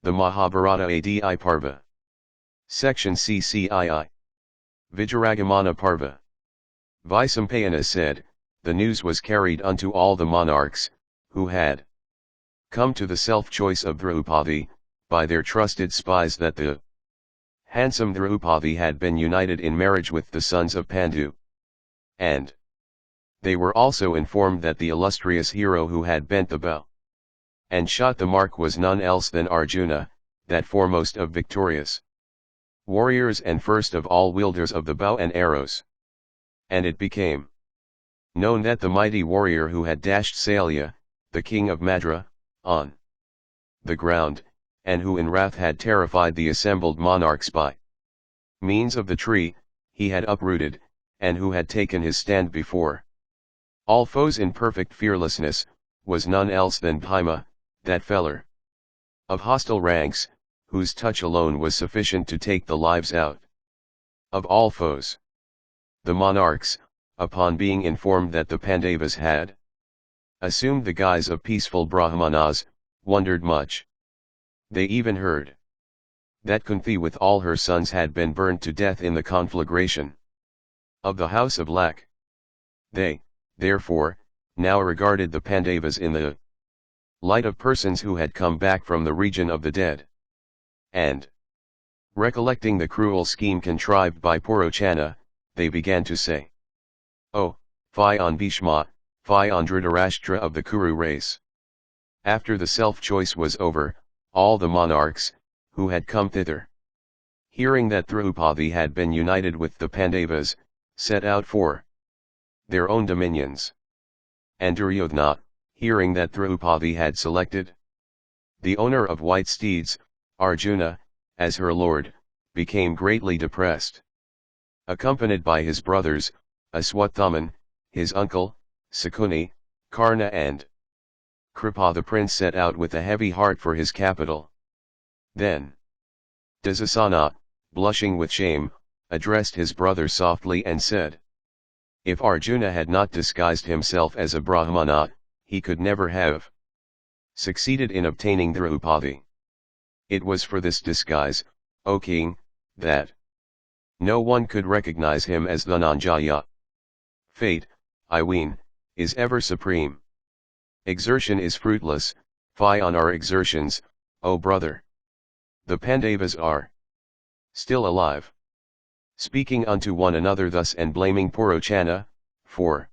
The Mahabharata Adi Parva. Section CCII. Vijaragamana Parva. Vaisampayana said, the news was carried unto all the monarchs, who had come to the self-choice of Draupadi, by their trusted spies that the handsome Draupadi had been united in marriage with the sons of Pandu. And they were also informed that the illustrious hero who had bent the bow and shot the mark was none else than Arjuna, that foremost of victorious warriors and first of all wielders of the bow and arrows. And it became known that the mighty warrior who had dashed Salya, the king of Madra, on the ground, and who in wrath had terrified the assembled monarchs by means of the tree he had uprooted, and who had taken his stand before all foes in perfect fearlessness, was none else than Bhima, that feller of hostile ranks, whose touch alone was sufficient to take the lives out of all foes. The monarchs, upon being informed that the Pandavas had assumed the guise of peaceful Brahmanas, wondered much. They even heard that Kunti with all her sons had been burned to death in the conflagration of the house of Lak. They, therefore, now regarded the Pandavas in the light of persons who had come back from the region of the dead. And, recollecting the cruel scheme contrived by Purochana, they began to say, "Oh, fie on Bhishma, fie on Dhritarashtra of the Kuru race." After the self-choice was over, all the monarchs, who had come thither, hearing that Draupadi had been united with the Pandavas, set out for their own dominions. And Duryodhana, hearing that Draupadi had selected the owner of white steeds, Arjuna, as her lord, became greatly depressed. Accompanied by his brothers, Aswathaman, his uncle, Sakuni, Karna and Kripa, the prince set out with a heavy heart for his capital. Then Dasasana, blushing with shame, addressed his brother softly and said, "If Arjuna had not disguised himself as a Brahmana, he could never have succeeded in obtaining Draupadi. It was for this disguise, O king, that no one could recognize him as Dhananjaya. Fate, I ween, is ever supreme. Exertion is fruitless, fie on our exertions, O brother. The Pandavas are still alive." Speaking unto one another thus and blaming Purochana for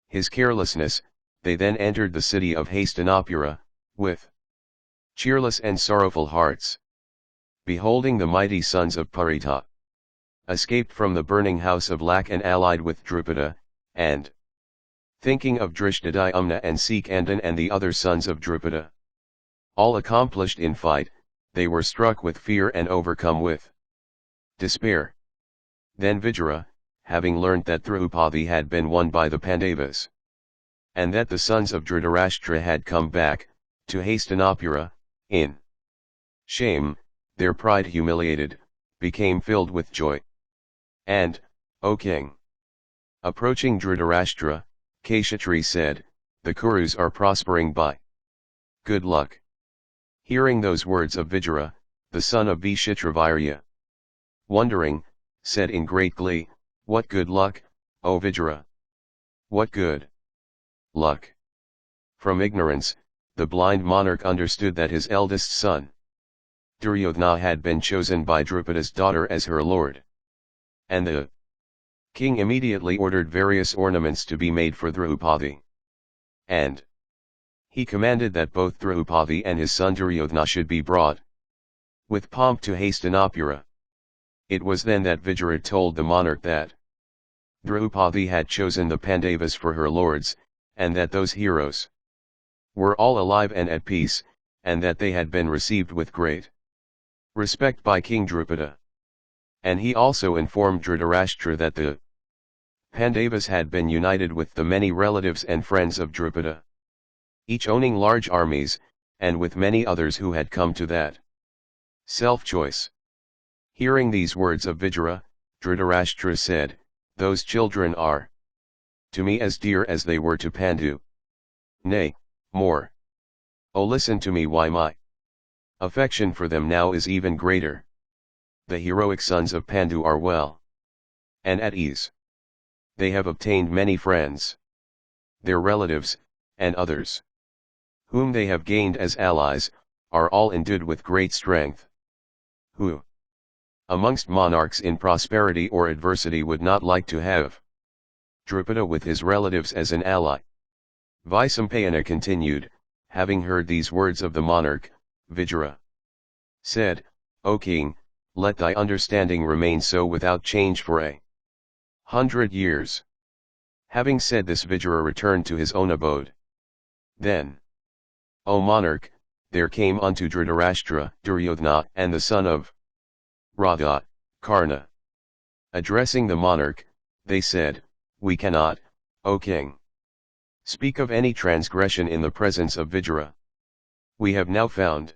his carelessness, they then entered the city of Hastinapura, with cheerless and sorrowful hearts. Beholding the mighty sons of Parita escaped from the burning house of Lak and allied with Drupada, and thinking of Drishtadhyumna and Sikandhan and the other sons of Drupada, all accomplished in fight, they were struck with fear and overcome with despair. Then Vijara, having learnt that Draupadi had been won by the Pandavas, and that the sons of Dhritarashtra had come back, to Hastinapura, in shame, their pride humiliated, became filled with joy. And, O king, approaching Dhritarashtra, Kshatri said, "The Kurus are prospering by good luck." Hearing those words of Vijara, the son of Vishitravirya, wondering, said in great glee, "What good luck, O Vijara? What good luck?" From ignorance, the blind monarch understood that his eldest son, Duryodhana, had been chosen by Drupada's daughter as her lord. And the king immediately ordered various ornaments to be made for Draupadi. And he commanded that both Draupadi and his son Duryodhana should be brought with pomp to Hastinapura. It was then that Vijara told the monarch that Draupadi had chosen the Pandavas for her lords, and that those heroes were all alive and at peace, and that they had been received with great respect by King Drupada. And he also informed Dhritarashtra that the Pandavas had been united with the many relatives and friends of Drupada, each owning large armies, and with many others who had come to that self-choice. Hearing these words of Vijara, Dhritarashtra said, "Those children are to me as dear as they were to Pandu. Nay, more. Oh, listen to me, why my Affection for them now is even greater. The heroic sons of Pandu are well and at ease. They have obtained many friends, their relatives, and others, whom they have gained as allies, are all endued with great strength. Who, amongst monarchs in prosperity or adversity, would not like to have Drupada with his relatives as an ally? Vaisampayana continued, having heard these words of the monarch, Vijaya said, O king, let thy understanding remain so without change for 100 years. Having said this, Vijaya returned to his own abode. Then, O monarch, there came unto Dhritarashtra, Duryodhana, and the son of Radha, Karna. Addressing the monarch, they said, We cannot, O king, speak of any transgression in the presence of Vijaya. We have now found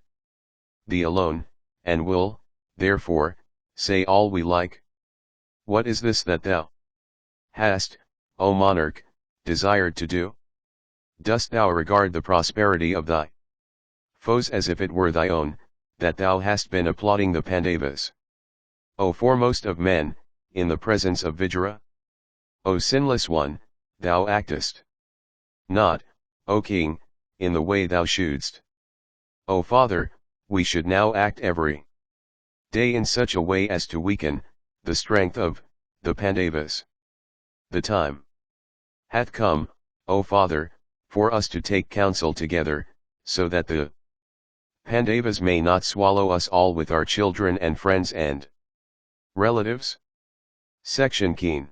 thee alone, and will, therefore, say all we like. What is this that thou hast, O monarch, desired to do? Dost thou regard the prosperity of thy foes as if it were thy own, that thou hast been applauding the Pandavas, O foremost of men, in the presence of Vijaya? O sinless one, thou actest not, O king, in the way thou shouldst. O father, we should now act every day in such a way as to weaken the strength of the Pandavas. The time hath come, O father, for us to take counsel together, so that the Pandavas may not swallow us all with our children and friends and relatives. Section Keen.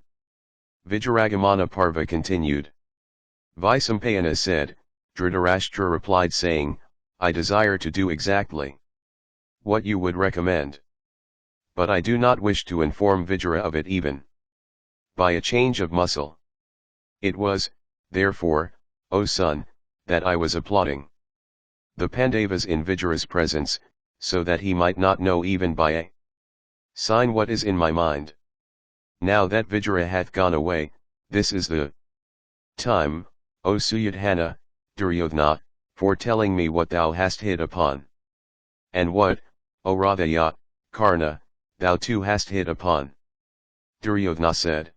Vijaragamana Parva continued. Vaisampayana said, Dhritarashtra replied saying, I desire to do exactly what you would recommend. But I do not wish to inform Vijaya of it even by a change of muscle. It was, therefore, O son, that I was applauding the Pandavas in Vijaya's presence, so that he might not know even by a sign what is in my mind. Now that Vijaya hath gone away, this is the time, O Suyadhana, Duryodhana, for telling me what thou hast hit upon. And what, O Radhaya, Karna, thou too hast hit upon. Duryodhana said,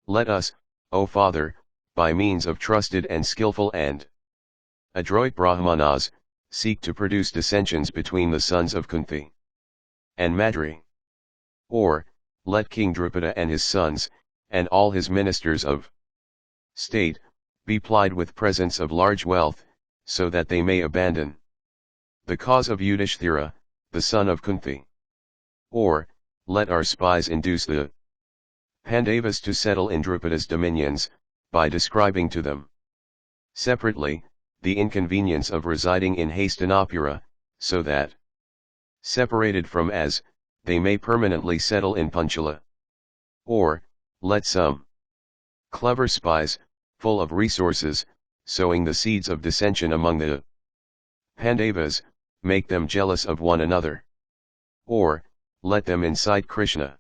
Let us, O father, by means of trusted and skillful and adroit Brahmanas, seek to produce dissensions between the sons of Kunti and Madri. Or, let King Drupada and his sons, and all his ministers of state, be plied with presents of large wealth, so that they may abandon the cause of Yudhishthira, the son of Kunti. Or, let our spies induce the Pandavas to settle in Drupada's dominions, by describing to them separately the inconvenience of residing in Hastinapura, so that, separated from as, they may permanently settle in Panchala. Or, let some clever spies, full of resources, sowing the seeds of dissension among the Pandavas, make them jealous of one another. Or, let them incite Krishna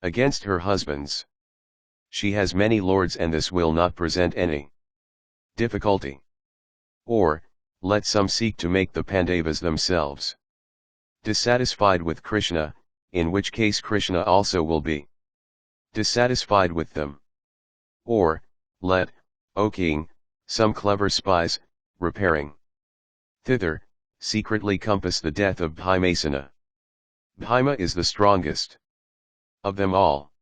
against her husbands. She has many lords and this will not present any difficulty. Or, let some seek to make the Pandavas themselves dissatisfied with Krishna, in which case Krishna also will be dissatisfied with them. Or, let, O king, some clever spies, repairing thither, secretly compass the death of Bhimasena. Bhima is the strongest of them all.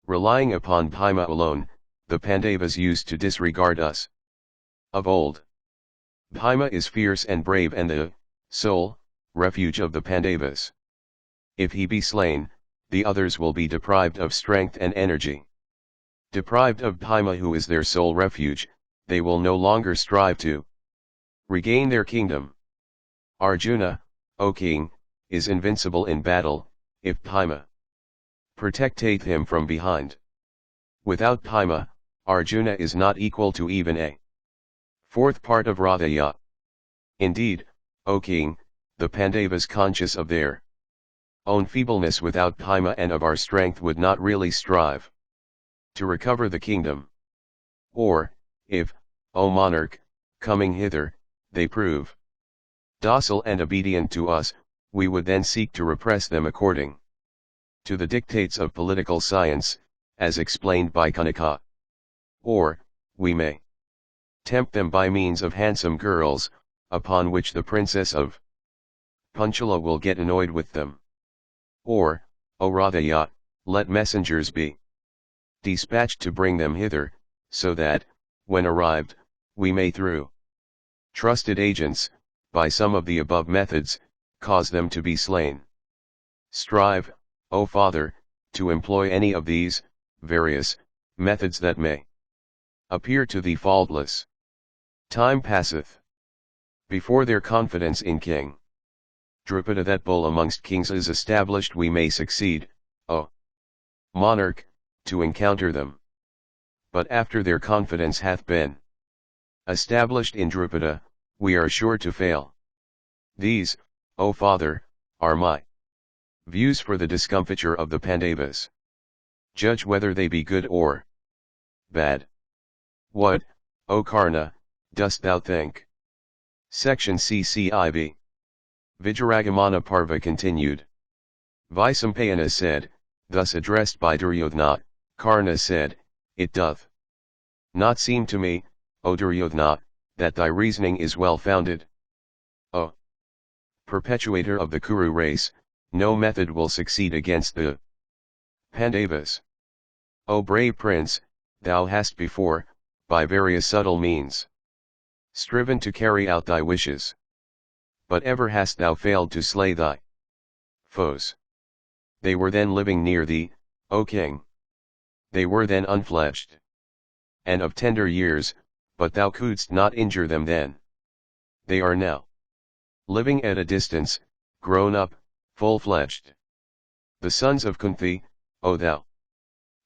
Relying upon Bhima alone, the Pandavas used to disregard us of old. Bhima is fierce and brave and the sole refuge of the Pandavas. If he be slain, the others will be deprived of strength and energy. Deprived of Bhima, who is their sole refuge, they will no longer strive to regain their kingdom. Arjuna, O king, is invincible in battle, if Bhima protecteth him from behind. Without Bhima, Arjuna is not equal to even a fourth part of Radhaya. Indeed, O king, the Pandavas, conscious of their own feebleness without Bhima and of our strength, would not really strive to recover the kingdom. Or, if, O monarch, coming hither, they prove docile and obedient to us, we would then seek to repress them according to the dictates of political science, as explained by Kanaka. Or, we may tempt them by means of handsome girls, upon which the princess of Panchala will get annoyed with them. Or, O Radhaya, let messengers be dispatched to bring them hither, so that, when arrived, we may through trusted agents, by some of the above methods, cause them to be slain. Strive, O Father, to employ any of these various methods that may appear to thee faultless. Time passeth before their confidence in King Drupada that bull amongst kings is established, we may succeed, O monarch, to encounter them. But after their confidence hath been established in Drupada, we are sure to fail. These, O Father, are my views for the discomfiture of the Pandavas. Judge whether they be good or bad. What, O Karna, dost thou think? Section CCIB. Vijaragamana Parva continued. Vaisampayana said, thus addressed by Duryodhana, Karna said, it doth not seem to me, O Duryodhana, that thy reasoning is well founded. O perpetuator of the Kuru race, no method will succeed against the Pandavas. O brave prince, thou hast before, by various subtle means, striven to carry out thy wishes. But ever hast thou failed to slay thy foes. They were then living near thee, O king. They were then unfledged and of tender years, but thou couldst not injure them then. They are now living at a distance, grown up, full-fledged. The sons of Kunti, O thou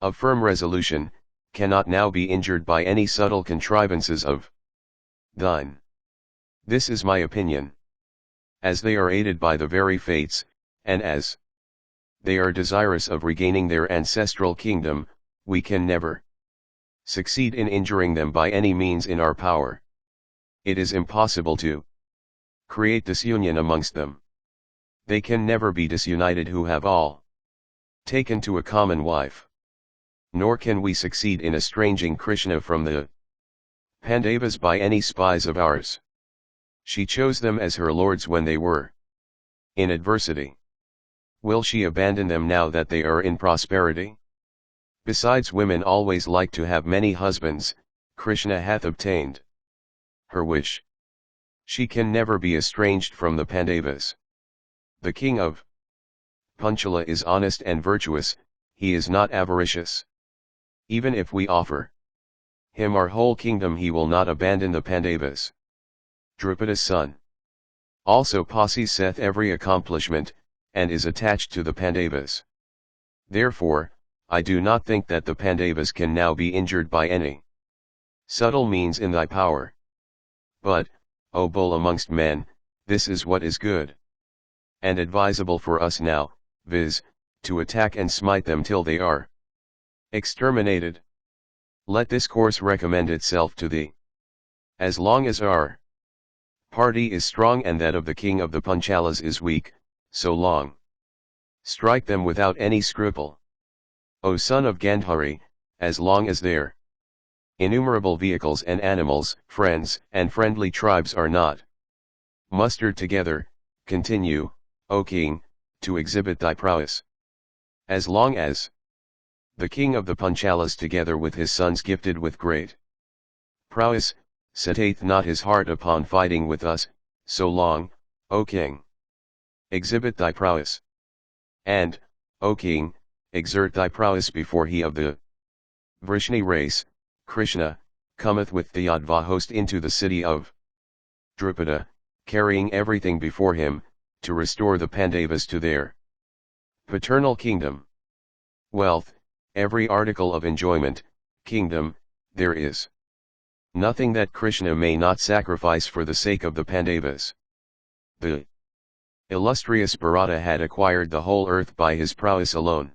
of firm resolution, cannot now be injured by any subtle contrivances of thine. This is my opinion. As they are aided by the very fates, and as they are desirous of regaining their ancestral kingdom, we can never succeed in injuring them by any means in our power. It is impossible to create disunion amongst them. They can never be disunited who have all taken to a common wife. Nor can we succeed in estranging Krishna from the Pandavas by any spies of ours. She chose them as her lords when they were in adversity. Will she abandon them now that they are in prosperity? Besides, women always like to have many husbands. Krishna hath obtained her wish. She can never be estranged from the Pandavas. The king of Panchala is honest and virtuous, he is not avaricious. Even if we offer him our whole kingdom, he will not abandon the Pandavas. Drupada's son also possesseth every accomplishment, and is attached to the Pandavas. Therefore, I do not think that the Pandavas can now be injured by any subtle means in thy power. But, O bull amongst men, this is what is good and advisable for us now, viz., to attack and smite them till they are exterminated. Let this course recommend itself to thee. As long as our party is strong and that of the king of the Panchalas is weak, so long strike them without any scruple. O son of Gandhari, as long as their innumerable vehicles and animals, friends and friendly tribes are not mustered together, continue, O king, to exhibit thy prowess. As long as the king of the Panchalas together with his sons gifted with great prowess, setteth not his heart upon fighting with us, so long, O king, exhibit thy prowess. And, O king, exert thy prowess before he of the Vrishni race, Krishna, cometh with the Yadva host into the city of Drupada, carrying everything before him, to restore the Pandavas to their paternal kingdom. Wealth, every article of enjoyment, kingdom, there is nothing that Krishna may not sacrifice for the sake of the Pandavas. The illustrious Bharata had acquired the whole earth by his prowess alone.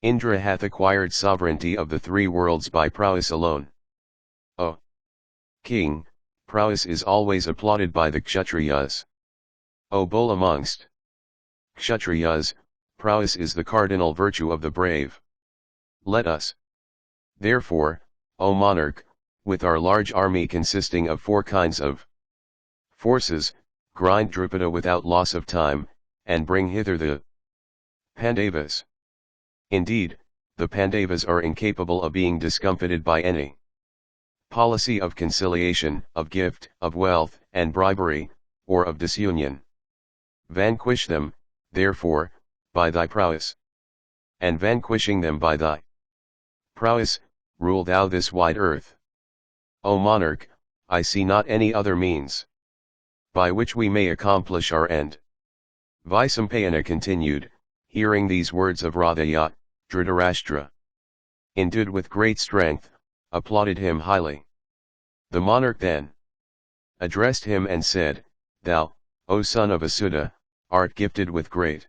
Indra hath acquired sovereignty of the three worlds by prowess alone. O king, prowess is always applauded by the Kshatriyas. O bull amongst Kshatriyas, prowess is the cardinal virtue of the brave. Let us, therefore, O monarch, with our large army consisting of 4 kinds of forces, grind Drupada without loss of time, and bring hither the Pandavas. Indeed, the Pandavas are incapable of being discomfited by any policy of conciliation, of gift, of wealth, and bribery, or of disunion. Vanquish them, therefore, by thy prowess. And vanquishing them by thy prowess, rule thou this wide earth. O monarch, I see not any other means by which we may accomplish our end. Vaisampayana continued, hearing these words of Radhaya, Dhritarashtra, endued with great strength, applauded him highly. The monarch then addressed him and said, Thou, O son of Asuda, art gifted with great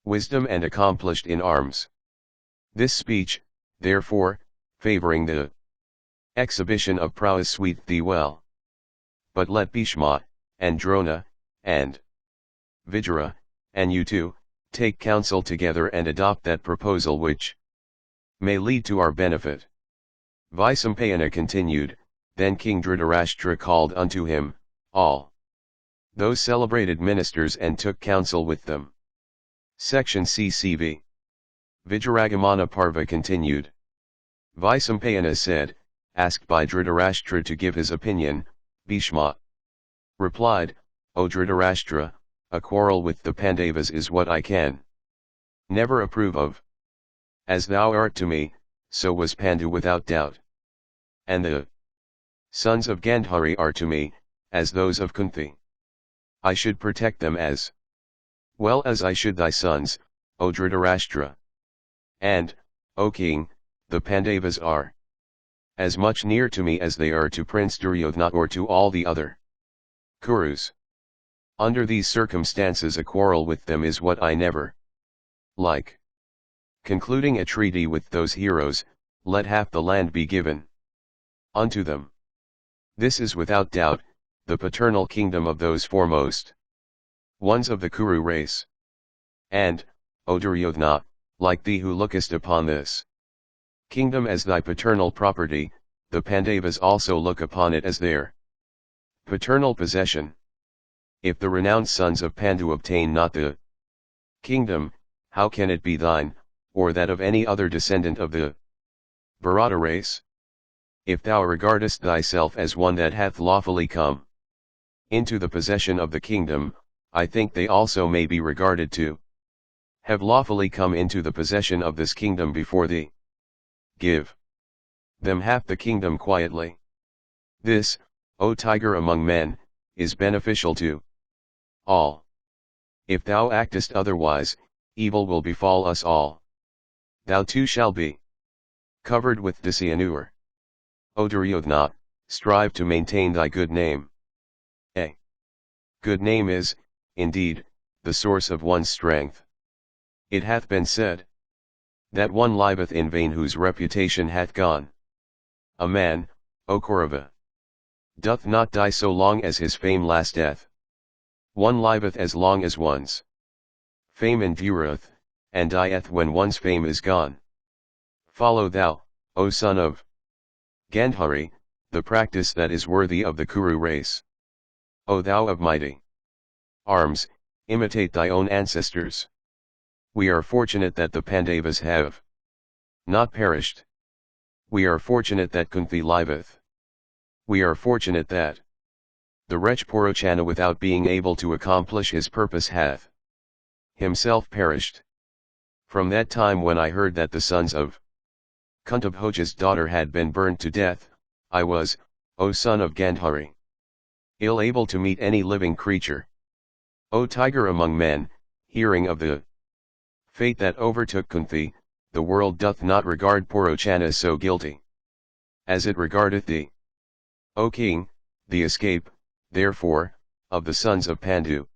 wisdom and accomplished in arms. This speech, therefore, favoring the exhibition of prowess suit thee well. But let Bhishma, and Drona, and Vijara, and you too, take counsel together and adopt that proposal which may lead to our benefit. Vaisampayana continued, then King Dhritarashtra called unto him all those celebrated ministers and took counsel with them. Section CCV. Vijaragamana Parva continued. Vaisampayana said, asked by Dhritarashtra to give his opinion, Bhishma replied, O Dhritarashtra, a quarrel with the Pandavas is what I can never approve of. As thou art to me, so was Pandu without doubt. And the sons of Gandhari are to me, as those of Kunti. I should protect them as well as I should thy sons, O Dhritarashtra. And, O king, the Pandavas are as much near to me as they are to Prince Duryodhana or to all the other Kurus. Under these circumstances a quarrel with them is what I never like. Concluding a treaty with those heroes, let half the land be given unto them. This is without doubt, the paternal kingdom of those foremost ones of the Kuru race. And, O Duryodhana, like thee who lookest upon this kingdom as thy paternal property, the Pandavas also look upon it as their paternal possession. If the renowned sons of Pandu obtain not the kingdom, how can it be thine, or that of any other descendant of the Bharata race? If thou regardest thyself as one that hath lawfully come into the possession of the kingdom, I think they also may be regarded to have lawfully come into the possession of this kingdom before thee. Give them half the kingdom quietly. This, O tiger among men, is beneficial to all. If thou actest otherwise, evil will befall us all. Thou too shall be covered with dishonor. O Duryodhana, strive to maintain thy good name. A good name is, indeed, the source of one's strength. It hath been said that one liveth in vain whose reputation hath gone. A man, O Kaurava, doth not die so long as his fame lasteth. One liveth as long as one's fame endureth, and dieth when one's fame is gone. Follow thou, O son of Gandhari, the practice that is worthy of the Kuru race. O thou of mighty arms, imitate thy own ancestors. We are fortunate that the Pandavas have not perished. We are fortunate that Kunti liveth. We are fortunate that the wretch Porochana without being able to accomplish his purpose hath himself perished. From that time when I heard that the sons of Kuntabhoja's daughter had been burned to death, I was, O son of Gandhari, ill able to meet any living creature. O tiger among men, hearing of the fate that overtook Kunti, the world doth not regard Porochana so guilty as it regardeth thee. O king, the escape, therefore, of the sons of Pandu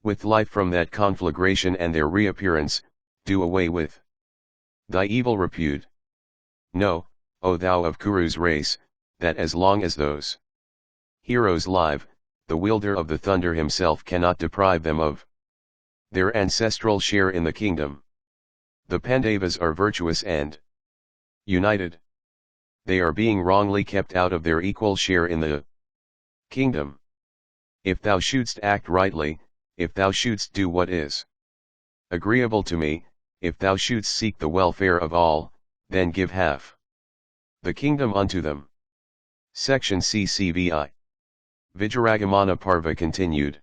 with life from that conflagration and their reappearance, do away with thy evil repute. Know, O thou of Kuru's race, that as long as those heroes live, the wielder of the thunder himself cannot deprive them of their ancestral share in the kingdom. The Pandavas are virtuous and united. They are being wrongly kept out of their equal share in the kingdom. If thou shouldst act rightly, if thou shouldst do what is agreeable to me, if thou shouldst seek the welfare of all, then give half the kingdom unto them. Section CCVI. Vijaragamana Parva continued.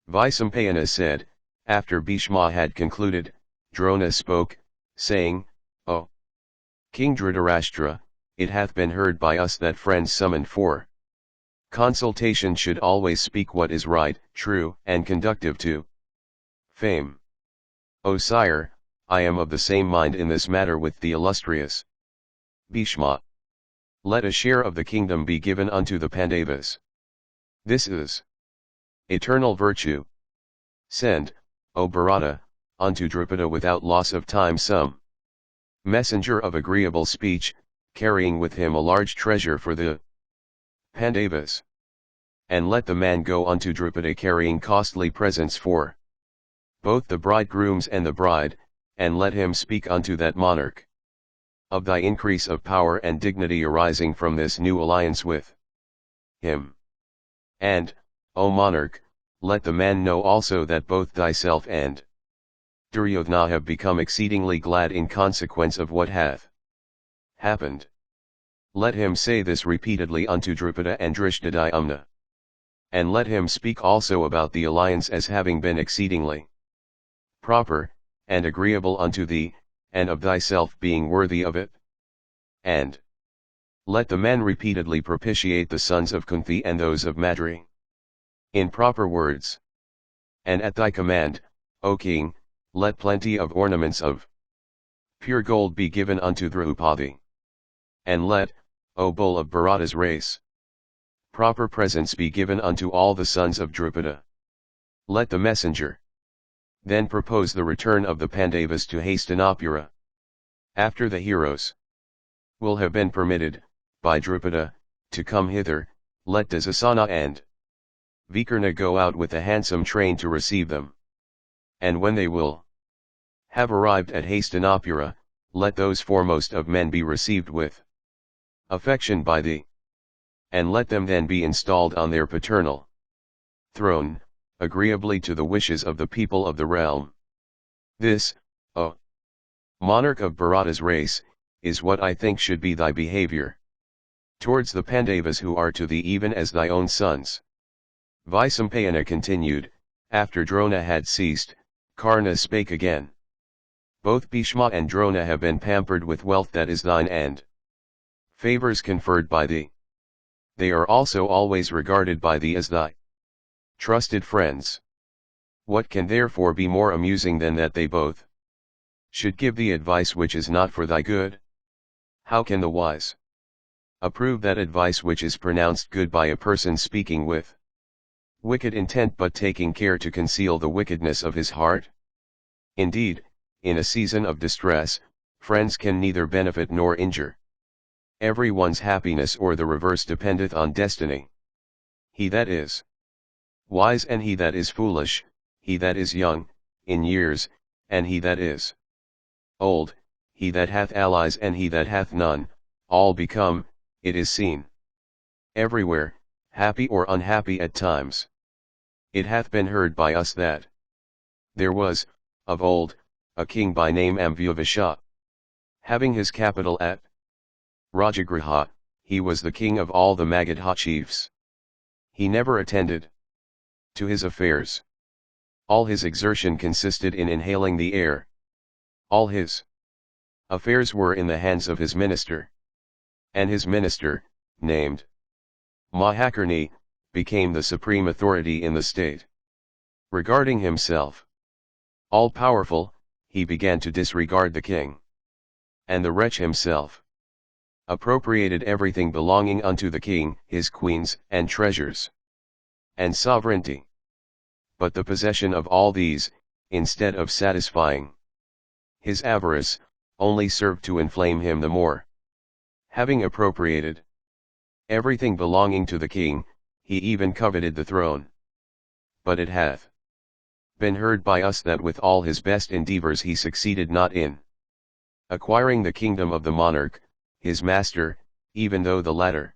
Vaisampayana said, after Bhishma had concluded, Drona spoke, saying, O King Dhritarashtra, it hath been heard by us that friends summoned for consultation should always speak what is right, true, and conductive to fame. O sire, I am of the same mind in this matter with the illustrious Bhishma. Let a share of the kingdom be given unto the Pandavas. This is eternal virtue. Send, O Bharata, unto Drupada without loss of time some messenger of agreeable speech, carrying with him a large treasure for the Pandavas. And let the man go unto Drupada carrying costly presents for both the bridegrooms and the bride, and let him speak unto that monarch of thy increase of power and dignity arising from this new alliance with him. And, O monarch, let the man know also that both thyself and Duryodhana have become exceedingly glad in consequence of what hath happened. Let him say this repeatedly unto Drupada and Drishtadyumna. And let him speak also about the alliance as having been exceedingly proper, and agreeable unto thee, and of thyself being worthy of it. And let the man repeatedly propitiate the sons of Kunti and those of Madri in proper words. And at thy command, O king, let plenty of ornaments of pure gold be given unto Draupadi. And let, O bull of Bharata's race, proper presents be given unto all the sons of Drupada. Let the messenger then propose the return of the Pandavas to Hastinapura. After the heroes will have been permitted, by Drupada, to come hither, let Dasasana and Vikarna go out with a handsome train to receive them. And when they will have arrived at Hastinapura, let those foremost of men be received with affection by thee. And let them then be installed on their paternal throne, agreeably to the wishes of the people of the realm. This, O monarch of Bharata's race, is what I think should be thy behavior towards the Pandavas who are to thee even as thy own sons. Vaisampayana continued, after Drona had ceased, Karna spake again. Both Bhishma and Drona have been pampered with wealth that is thine and favors conferred by thee. They are also always regarded by thee as thy trusted friends. What can therefore be more amusing than that they both should give thee advice which is not for thy good? How can the wise approve that advice which is pronounced good by a person speaking with wicked intent but taking care to conceal the wickedness of his heart? Indeed, in a season of distress, friends can neither benefit nor injure. Every one's happiness or the reverse dependeth on destiny. He that is wise and he that is foolish, he that is young, in years, and he that is old, he that hath allies and he that hath none, all become, it is seen, everywhere, happy or unhappy at times. It hath been heard by us that there was, of old, a king by name Amvyavasha. Having his capital at Rajagriha, he was the king of all the Magadha chiefs. He never attended to his affairs. All his exertion consisted in inhaling the air. All his affairs were in the hands of his minister. And his minister, named Mahakarni, became the supreme authority in the state. Regarding himself all-powerful, he began to disregard the king. And the wretch himself appropriated everything belonging unto the king, his queens, and treasures, and sovereignty. But the possession of all these, instead of satisfying his avarice, only served to inflame him the more. Having appropriated everything belonging to the king, he even coveted the throne. But it hath been heard by us that with all his best endeavors he succeeded not in acquiring the kingdom of the monarch, his master, even though the latter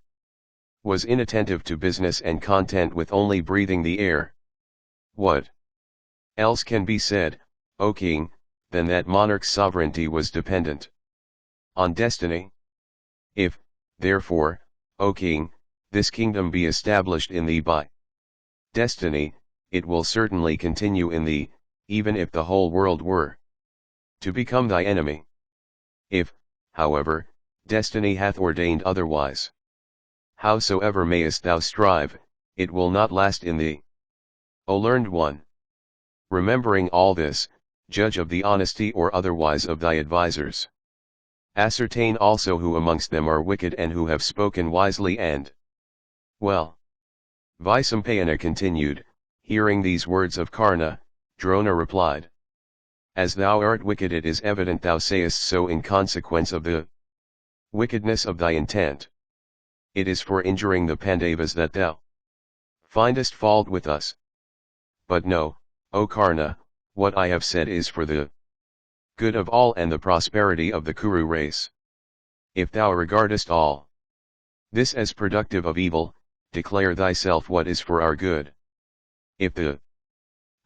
was inattentive to business and content with only breathing the air. What else can be said, O king, than that monarch's sovereignty was dependent on destiny? If, therefore, O king, this kingdom be established in thee by destiny, it will certainly continue in thee, even if the whole world were to become thy enemy. If, however, destiny hath ordained otherwise, howsoever mayest thou strive, it will not last in thee. O learned one! Remembering all this, judge of the honesty or otherwise of thy advisers. Ascertain also who amongst them are wicked and who have spoken wisely and well. Vaisampayana continued, hearing these words of Karna, Drona replied. As thou art wicked, it is evident thou sayest so in consequence of the wickedness of thy intent. It is for injuring the Pandavas that thou findest fault with us. But know, O Karna, what I have said is for the good of all and the prosperity of the Kuru race. If thou regardest all this as productive of evil, declare thyself what is for our good. If the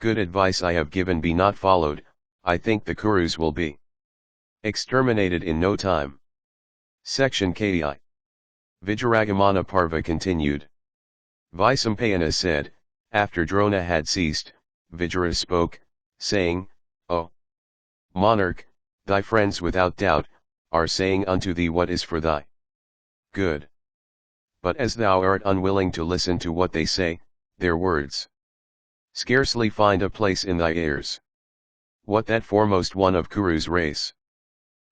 good advice I have given be not followed, I think the Kurus will be exterminated in no time. Section Ki. Vijaragamana Parva continued. Vaisampayana said, after Drona had ceased, Vijara spoke, saying, O monarch, thy friends without doubt are saying unto thee what is for thy good. But as thou art unwilling to listen to what they say, their words scarcely find a place in thy ears. What that foremost one of Kuru's race,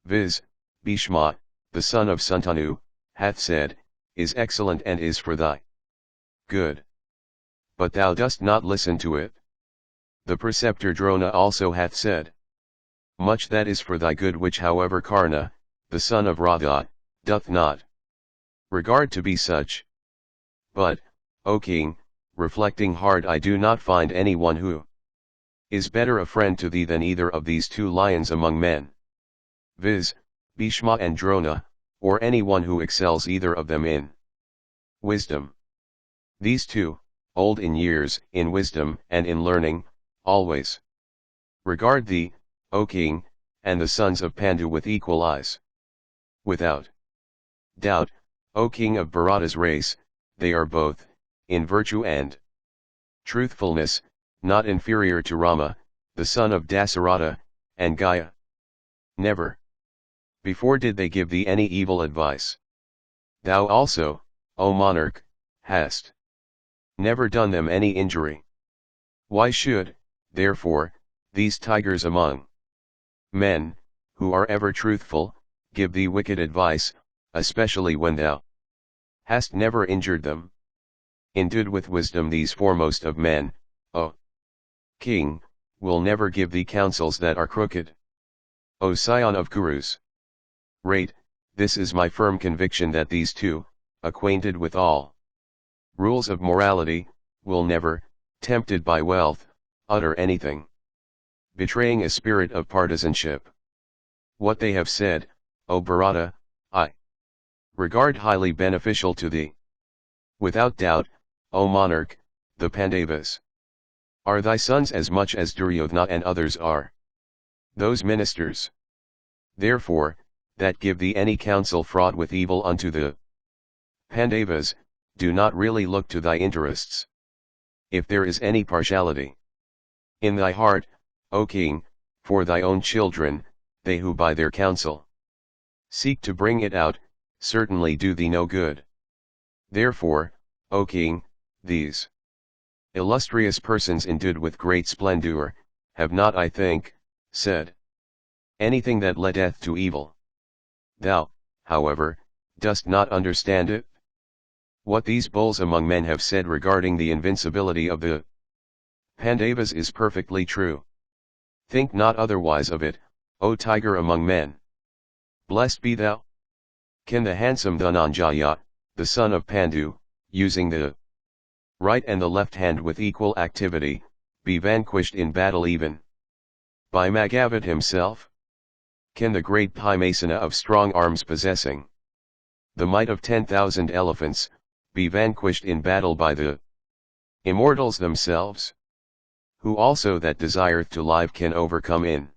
viz., Bhishma, the son of Santanu, hath said, is excellent and is for thy good. But thou dost not listen to it. The preceptor Drona also hath said much that is for thy good, which however Karna, the son of Radha, doth not regard to be such. But, O king, reflecting hard, I do not find any one who is better a friend to thee than either of these two lions among men, viz., Bhishma and Drona, or any one who excels either of them in wisdom. These two, old in years, in wisdom, and in learning, always regard thee, O king, and the sons of Pandu with equal eyes. Without doubt, O king of Bharata's race, they are both, in virtue and truthfulness, not inferior to Rama, the son of Dasaratha, and Gaya. Never before did they give thee any evil advice. Thou also, O monarch, hast never done them any injury. Why should, therefore, these tigers among men, who are ever truthful, give thee wicked advice, especially when thou hast never injured them? Endued with wisdom, these foremost of men, O king, will never give thee counsels that are crooked. O scion of Kurus! Rate, this is my firm conviction, that these two, acquainted with all rules of morality, will never, tempted by wealth, utter anything betraying a spirit of partisanship. What they have said, O Bharata, I regard highly beneficial to thee. Without doubt, O monarch, the Pandavas are thy sons as much as Duryodhana and others are those ministers. Therefore, that give thee any counsel fraught with evil unto the Pandavas, do not really look to thy interests. If there is any partiality in thy heart, O king, for thy own children, they who by their counsel seek to bring it out, certainly do thee no good. Therefore, O king, these illustrious persons endued with great splendor, have not, I think, said anything that leadeth to evil. Thou, however, dost not understand it. What these bulls among men have said regarding the invincibility of the Pandavas is perfectly true. Think not otherwise of it, O tiger among men. Blessed be thou! Can the handsome Dhananjaya, the son of Pandu, using the right and the left hand with equal activity, be vanquished in battle even by Maghavat himself? Can the great Bhimasena of strong arms possessing the might of 10,000 elephants, be vanquished in battle by the immortals themselves? Who also that desireth to live can overcome in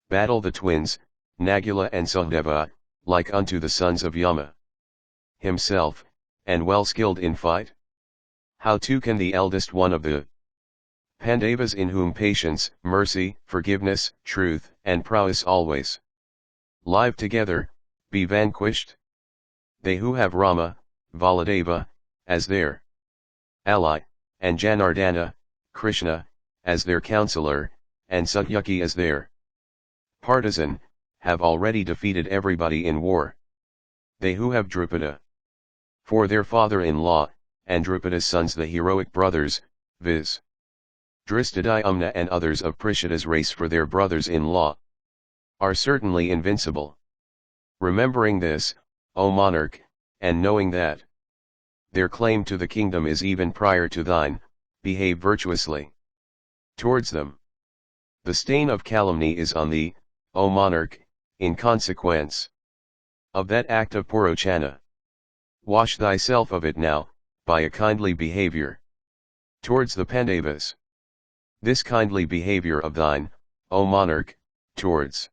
battle the twins, Nagula and Sahadeva, like unto the sons of Yama himself, and well skilled in fight? How too can the eldest one of the Pandavas, in whom patience, mercy, forgiveness, truth, and prowess always live together, be vanquished? They who have Rama, Valadeva, as their ally, and Janardana, Krishna, as their counselor, and Satyaki as their partisan, have already defeated everybody in war. They who have Drupada for their father-in-law, and Drupada's sons the heroic brothers, viz. Dristadhyumna and others of Prishada's race for their brothers-in-law, are certainly invincible. Remembering this, O monarch, and knowing that their claim to the kingdom is even prior to thine, behave virtuously towards them. The stain of calumny is on thee, O monarch, in consequence of that act of Purochana. Wash thyself of it now, by a kindly behavior towards the Pandavas. This kindly behavior of thine, O monarch, towards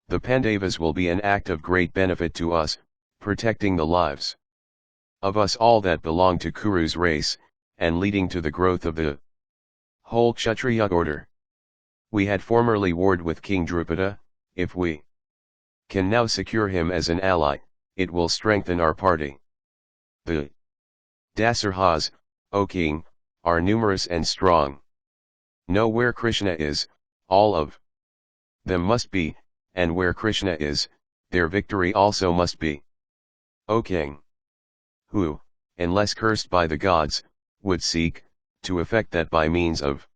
the Pandavas will be an act of great benefit to us, protecting the lives of us all that belong to Kuru's race, and leading to the growth of the whole Kshatriya order. We had formerly warred with King Drupada. If we can now secure him as an ally, it will strengthen our party. The Dasarhas, O king, are numerous and strong. Know where Krishna is, all of them must be, and where Krishna is, their victory also must be. O king, who, unless cursed by the gods, would seek to effect that by means of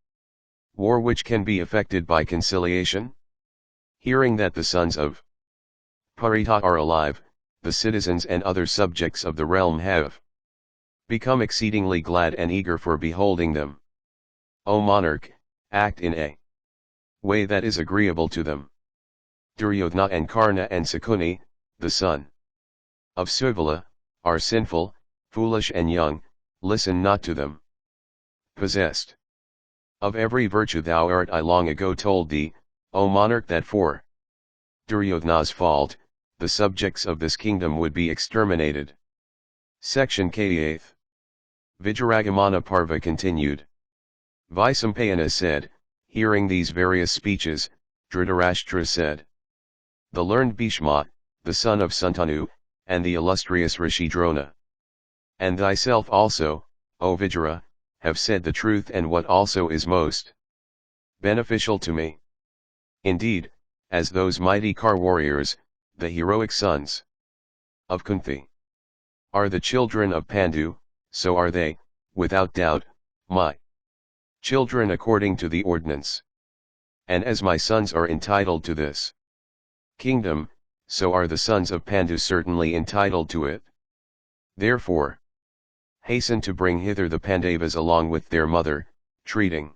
war which can be effected by conciliation? Hearing that the sons of Parita are alive, the citizens and other subjects of the realm have become exceedingly glad and eager for beholding them. O monarch, act in a way that is agreeable to them. Duryodhana and Karna and Sakuni, the son of Suvala, are sinful, foolish and young, listen not to them. Possessed of every virtue thou art, I long ago told thee, O monarch, that for Duryodhana's fault, the subjects of this kingdom would be exterminated. Section K8. Vijaragamana Parva continued. Vaisampayana said, hearing these various speeches, Dhritarashtra said, the learned Bhishma, the son of Santanu, and the illustrious Rishi Drona, and thyself also, O Vijara, have said the truth and what also is most beneficial to me. Indeed, as those mighty Kar warriors, the heroic sons of Kunti, are the children of Pandu, so are they, without doubt, my children according to the ordinance. And as my sons are entitled to this kingdom, so are the sons of Pandu certainly entitled to it. Therefore, hasten to bring hither the Pandavas along with their mother, treating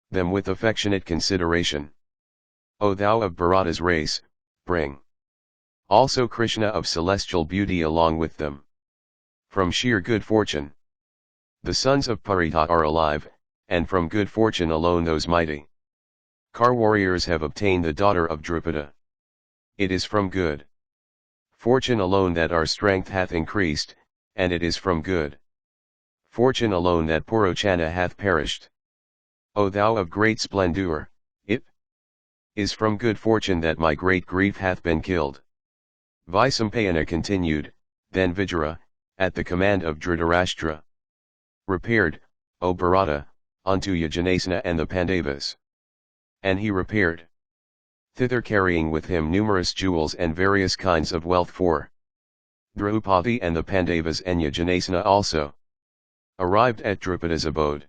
them with affectionate consideration. O thou of Bharata's race, bring also Krishna of celestial beauty along with them. From sheer good fortune, the sons of Parita are alive, and from good fortune alone those mighty Kar warriors have obtained the daughter of Drupada. It is from good fortune alone that our strength hath increased, and it is from good fortune alone that Purochana hath perished. O thou of great splendor, it is from good fortune that my great grief hath been killed. Vaisampayana continued, then Vijara, at the command of Dhritarashtra, repaired, O Bharata, unto Yajanasena and the Pandavas. And he repaired thither carrying with him numerous jewels and various kinds of wealth for Draupadi and the Pandavas, and Yajanasena also arrived at Drupada's abode.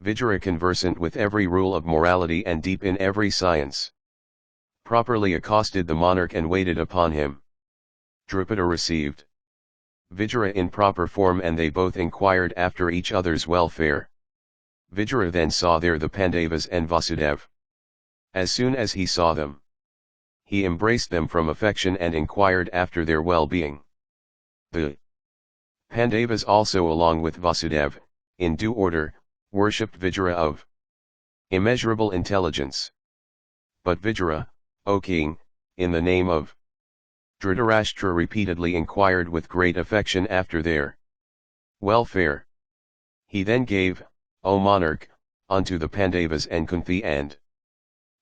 Vijara, conversant with every rule of morality and deep in every science, properly accosted the monarch and waited upon him. Drupada received Vijaya in proper form, and they both inquired after each other's welfare. Vijaya then saw there the Pandavas and Vasudeva. As soon as he saw them, he embraced them from affection and inquired after their well-being. The Pandavas also, along with Vasudeva, in due order, worshipped Vijaya of immeasurable intelligence. But Vijaya, O king, in the name of Dhritarashtra, repeatedly inquired with great affection after their welfare. He then gave, O monarch, unto the Pandavas and Kunti and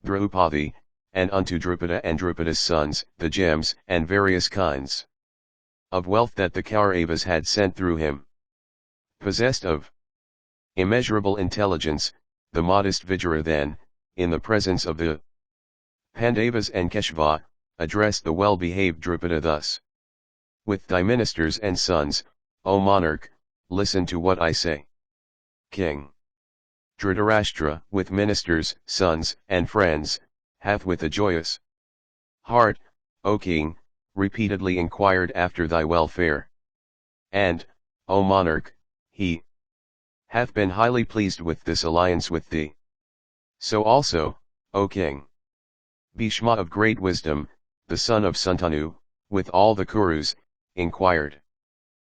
Draupadi, and unto Drupada and Drupada's sons, the gems and various kinds of wealth that the Kauravas had sent through him. Possessed of immeasurable intelligence, the modest Vijaya then, in the presence of the Pandavas and Keshava, addressed the well-behaved Drupada thus: With thy ministers and sons, O monarch, listen to what I say. King Dhritarashtra, with ministers, sons, and friends, hath with a joyous heart, O king, repeatedly inquired after thy welfare. And, O monarch, he hath been highly pleased with this alliance with thee. So also, O king, Bhishma of great wisdom, the son of Santanu, with all the Kurus, inquired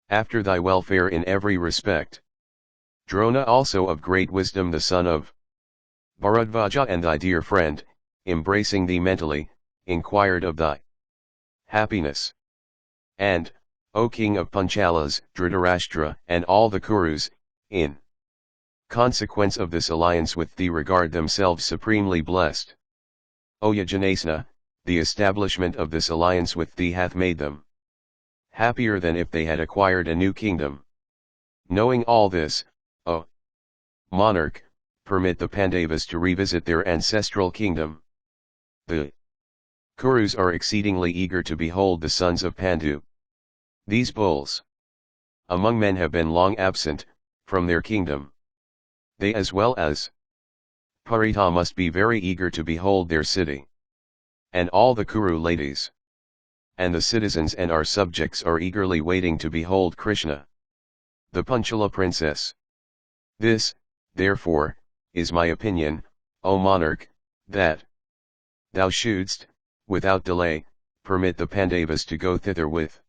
after thy welfare in every respect. Drona also of great wisdom, the son of Bharadvaja and thy dear friend, embracing thee mentally, inquired of thy happiness. And, O king of Panchalas, Dhritarashtra and all the Kurus, in consequence of this alliance with thee, regard themselves supremely blessed. O Yajanasena, the establishment of this alliance with thee hath made them happier than if they had acquired a new kingdom. Knowing all this, O monarch, permit the Pandavas to revisit their ancestral kingdom. The Kurus are exceedingly eager to behold the sons of Pandu. These bulls among men have been long absent from their kingdom. They as well as Parita must be very eager to behold their city. And all the Kuru ladies and the citizens and our subjects are eagerly waiting to behold Krishna, the Panchala princess. This, therefore, is my opinion, O monarch, that thou shouldst, without delay, permit the Pandavas to go thither with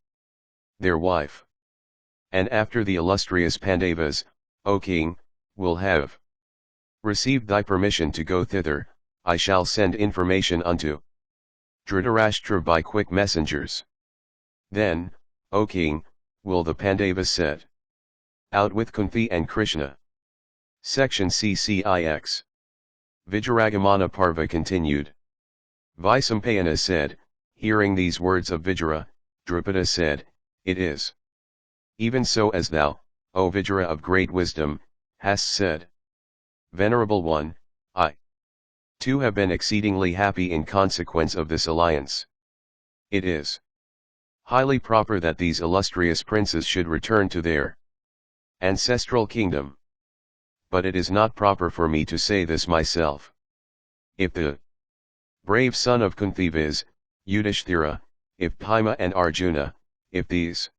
their wife. And after the illustrious Pandavas, O king, will have received thy permission to go thither, I shall send information unto Dhritarashtra by quick messengers. Then, O king, will the Pandavas set out with Kunti and Krishna. Section CCIX. Vijaragamana Parva continued. Vaisampayana said, hearing these words of Vijaya, Drupada said, It is even so as thou, O Vijaya of great wisdom, hast said. Venerable one, I too have been exceedingly happy in consequence of this alliance. It is highly proper that these illustrious princes should return to their ancestral kingdom. But it is not proper for me to say this myself. If the brave son of Kunti, viz., Yudhishthira, if Bhima and Arjuna, if these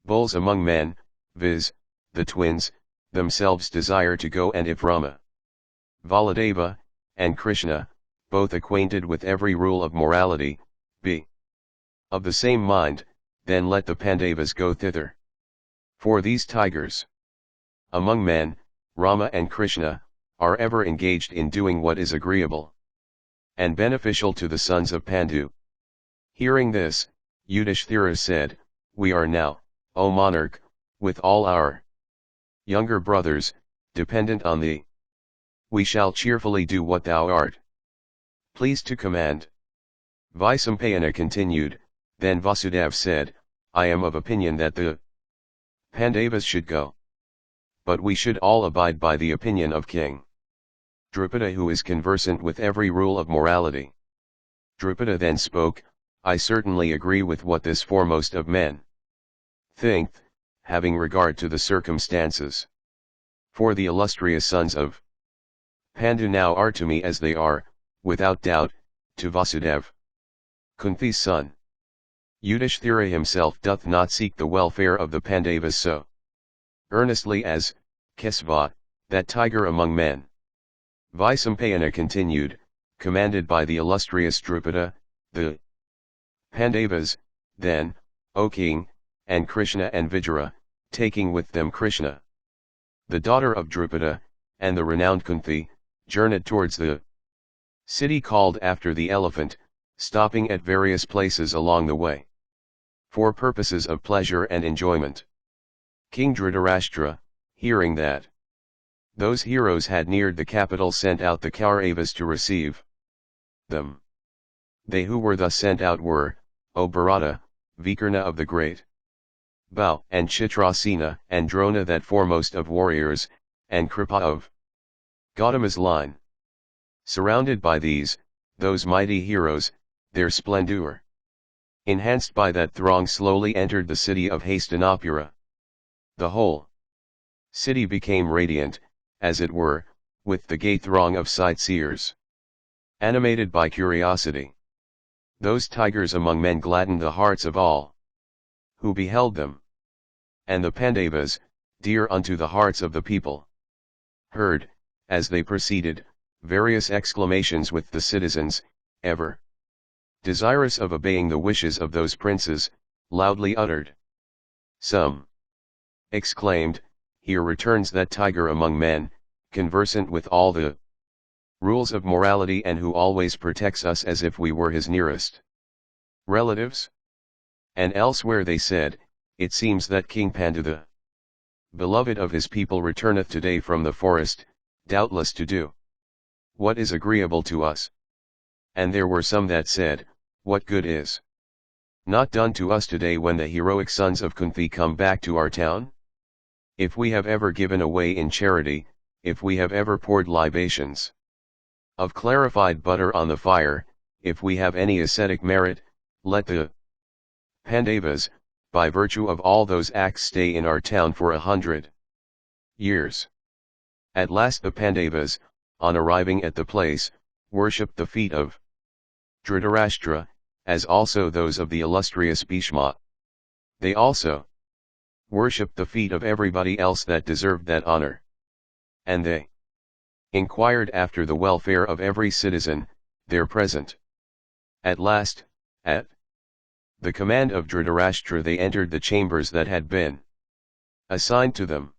bulls among men, viz., the twins, themselves desire to go, and if Rama, Valadeva, and Krishna, both acquainted with every rule of morality, be of the same mind, then let the Pandavas go thither. For these tigers among men, Rama and Krishna, are ever engaged in doing what is agreeable and beneficial to the sons of Pandu. Hearing this, Yudhishthira said, We are now, O monarch, with all our younger brothers, dependent on thee. We shall cheerfully do what thou art pleased to command. Vaisampayana continued, Then Vasudeva said, I am of opinion that the Pandavas should go. But we should all abide by the opinion of King Drupada, who is conversant with every rule of morality. Drupada then spoke, I certainly agree with what this foremost of men thinketh, having regard to the circumstances. For the illustrious sons of Pandu now are to me as they are, without doubt, to Vasudeva, Kunti's son. Yudhishthira himself doth not seek the welfare of the Pandavas so earnestly as, Kesava, that tiger among men. Vaisampayana continued, commanded by the illustrious Drupada, the Pandavas, then, O king, and Krishna and Vijaya, taking with them Krishna, the daughter of Drupada, and the renowned Kunti, journeyed towards the city called after the elephant, stopping at various places along the way, for purposes of pleasure and enjoyment. King Dhritarashtra, hearing that those heroes had neared the capital, sent out the Kauravas to receive them. They who were thus sent out were, O Bharata, Vikarna of the Great Bow, and Chitrasena, and Drona that foremost of warriors, and Kripa of Gautama's line. Surrounded by those mighty heroes, their splendor enhanced by that throng, slowly entered the city of Hastinapura. The whole city became radiant, as it were, with the gay throng of sightseers. Animated by curiosity, those tigers among men gladdened the hearts of all who beheld them. And the Pandavas, dear unto the hearts of the people, heard, as they proceeded, various exclamations with the citizens, ever desirous of obeying the wishes of those princes, loudly uttered. Some exclaimed, Here returns that tiger among men, conversant with all the rules of morality, and who always protects us as if we were his nearest relatives. And elsewhere they said, It seems that King Pandu, the beloved of his people, returneth today from the forest, doubtless to do what is agreeable to us. And there were some that said, What good is not done to us today when the heroic sons of Kunti come back to our town? If we have ever given away in charity, if we have ever poured libations of clarified butter on the fire, if we have any ascetic merit, let the Pandavas, by virtue of all those acts, stay in our town for 100 years. At last the Pandavas, on arriving at the place, worshipped the feet of Dhritarashtra, as also those of the illustrious Bhishma. They also worshipped the feet of everybody else that deserved that honor. And they inquired after the welfare of every citizen, there present. At last, at the command of Dhritarashtra, they entered the chambers that had been assigned to them.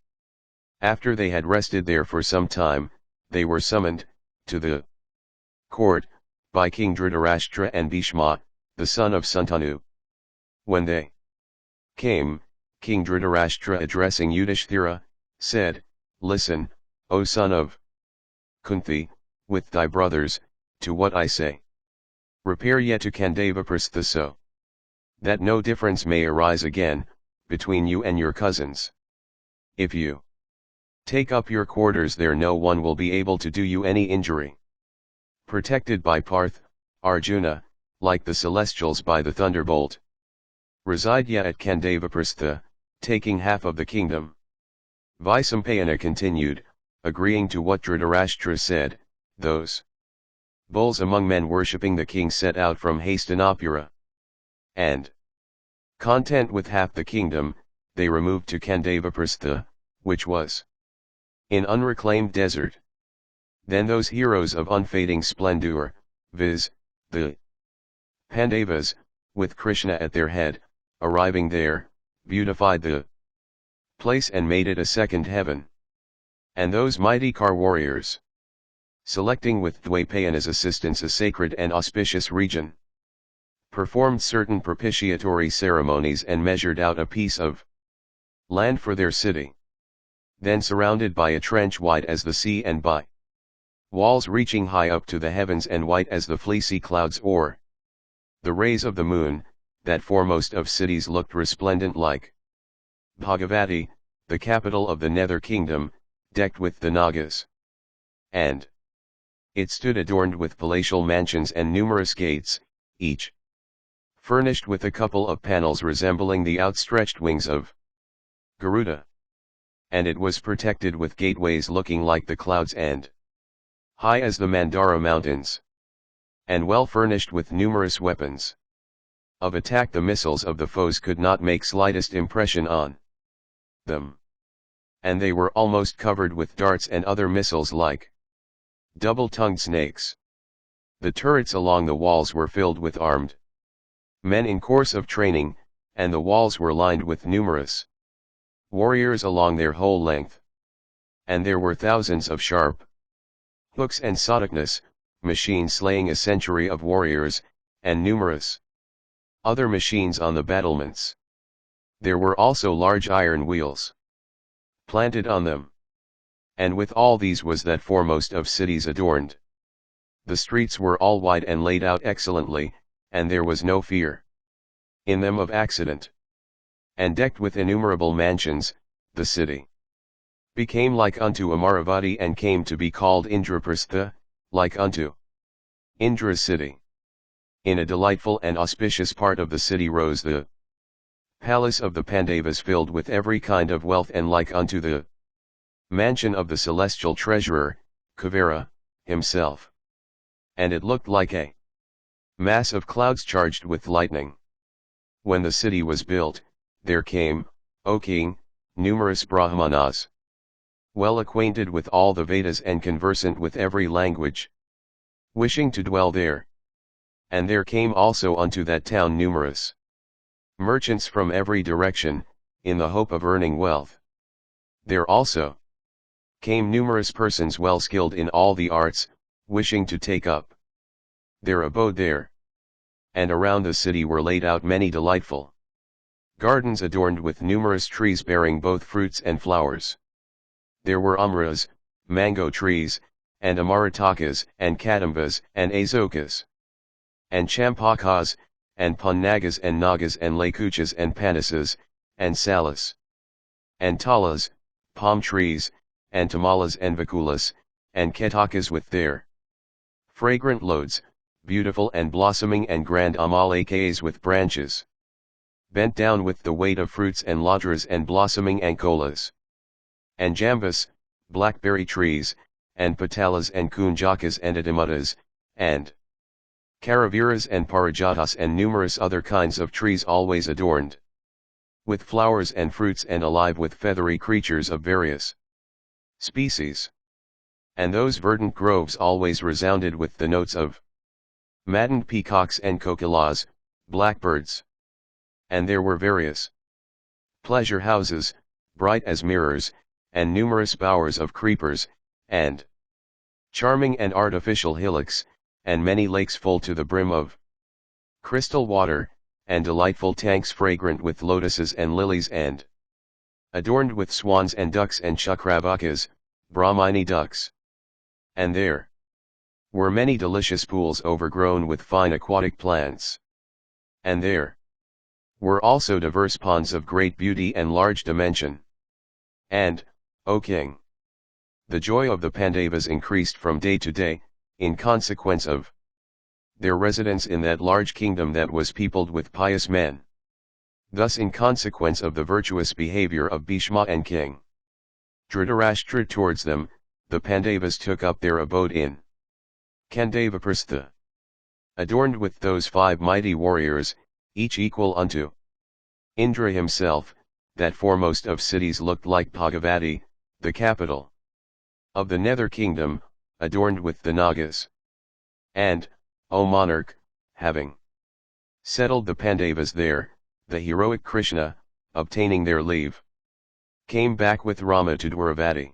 After they had rested there for some time, they were summoned to the court by King Dhritarashtra and Bhishma, the son of Santanu. When they came, King Dhritarashtra, addressing Yudhishthira, said, Listen, O son of Kunti, with thy brothers, to what I say. Repair yet to Kandavaprastha, so that no difference may arise again between you and your cousins. If you take up your quarters there, no one will be able to do you any injury. Protected by Parth, Arjuna, like the celestials by the thunderbolt. Reside ye at Kandavaprastha, taking half of the kingdom. Vaisampayana continued, agreeing to what Dhritarashtra said, those bulls among men worshipping the king set out from Hastinapura. And, content with half the kingdom, they removed to Kandavaprastha, which was in unreclaimed desert. Then those heroes of unfading splendor, viz., the Pandavas, with Krishna at their head, arriving there, beautified the place and made it a second heaven. And those mighty car warriors, selecting with Dwaipayana's assistance a sacred and auspicious region, performed certain propitiatory ceremonies and measured out a piece of land for their city. Then, surrounded by a trench wide as the sea and by walls reaching high up to the heavens and white as the fleecy clouds or the rays of the moon, that foremost of cities looked resplendent like Bhagavati, the capital of the nether kingdom, decked with the Nagas. And it stood adorned with palatial mansions and numerous gates, each furnished with a couple of panels resembling the outstretched wings of Garuda. And it was protected with gateways looking like the clouds and high as the Mandara mountains, and well furnished with numerous weapons. of attack the missiles of the foes could not make slightest impression on them. And they were almost covered with darts and other missiles like double-tongued snakes. The turrets along the walls were filled with armed men in course of training, and the walls were lined with numerous warriors along their whole length. And there were thousands of sharp hooks and soticness, machines slaying a century of warriors, and numerous other machines on the battlements. There were also large iron wheels planted on them. And with all these was that foremost of cities adorned. The streets were all wide and laid out excellently, and there was no fear in them of accident. And decked with innumerable mansions, the city became like unto Amaravati and came to be called Indraprastha, like unto Indra's city. In a delightful and auspicious part of the city rose the palace of the Pandavas filled with every kind of wealth and like unto the mansion of the celestial treasurer, Kuvera, himself. And it looked like a mass of clouds charged with lightning. When the city was built, there came, O king, numerous Brahmanas, well acquainted with all the Vedas and conversant with every language, wishing to dwell there. And there came also unto that town numerous merchants from every direction, in the hope of earning wealth. There also came numerous persons well skilled in all the arts, wishing to take up their abode there. And around the city were laid out many delightful gardens adorned with numerous trees bearing both fruits and flowers. There were amras, mango trees, and amaratakas, and kadambas, and azokas, and champakas, and pannagas, and nagas, and lakuchas, and panasas, and salas, and talas, palm trees, and tamalas, and vakulas, and ketakas with their fragrant loads, beautiful and blossoming, and grand amalakas with branches bent down with the weight of fruits, and ladras, and blossoming ankolas, and jambas, blackberry trees, and patalas, and kunjakas, and adimatas, and caraveras, and parijatas, and numerous other kinds of trees always adorned with flowers and fruits, and alive with feathery creatures of various species. And those verdant groves always resounded with the notes of maddened peacocks and kokilas, blackbirds. And there were various pleasure houses, bright as mirrors, and numerous bowers of creepers, and charming and artificial hillocks, and many lakes full to the brim of crystal water, and delightful tanks fragrant with lotuses and lilies, and adorned with swans and ducks and chakravakas, brahmini ducks. And there were many delicious pools overgrown with fine aquatic plants. And there were also diverse ponds of great beauty and large dimension. And, O king, the joy of the Pandavas increased from day to day, in consequence of their residence in that large kingdom that was peopled with pious men. Thus, in consequence of the virtuous behavior of Bhishma and King Dhritarashtra towards them, the Pandavas took up their abode in Kandavaprastha, adorned with those 5 mighty warriors, each equal unto Indra himself. That foremost of cities looked like Bhagavati, the capital of the nether kingdom, adorned with the Nagas. And, O monarch, having settled the Pandavas there, the heroic Krishna, obtaining their leave, came back with Rama to Dwaravati.